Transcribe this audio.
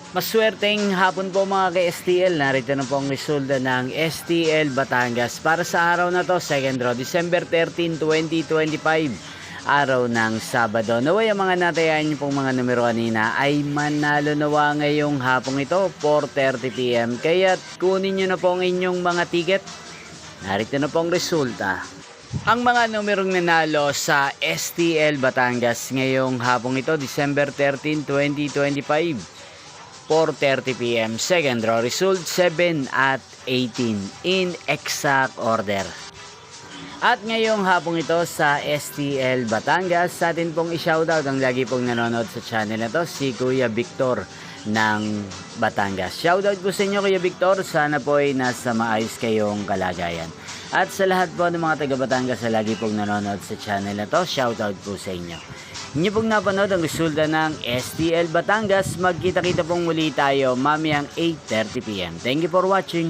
Maswerteng hapon po mga ka-STL. Narito na po ang resulta ng STL Batangas para sa araw na to, second draw, December 13, 2025, araw ng Sabado. Naway ang mga natayan niyo pong mga numero kanina ay manalo nawa ngayong hapong ito, 4:30 PM. Kaya kunin niyo na po ang inyong mga ticket. Narito na po ang resulta. Ang mga numerong nanalo sa STL Batangas ngayong hapong ito, December 13, 2025, 4:30 PM. Second draw result 7 at 18 in exact order. At ngayong hapong ito sa STL Batangas, sa atin pong i-shoutout ang lagi pong nanonood sa channel na to, si Kuya Victor ng Batangas. Shoutout po sa inyo Kuya Victor, sana po ay nasa maayos kayong kalagayan. At sa lahat po ng mga taga Batangas na lagi pong nanonood sa channel na to, shoutout po sa inyo. Inyo pong napanood ang resulta ng STL Batangas. Magkita-kita pong muli tayo mamayang 8:30 PM. Thank you for watching.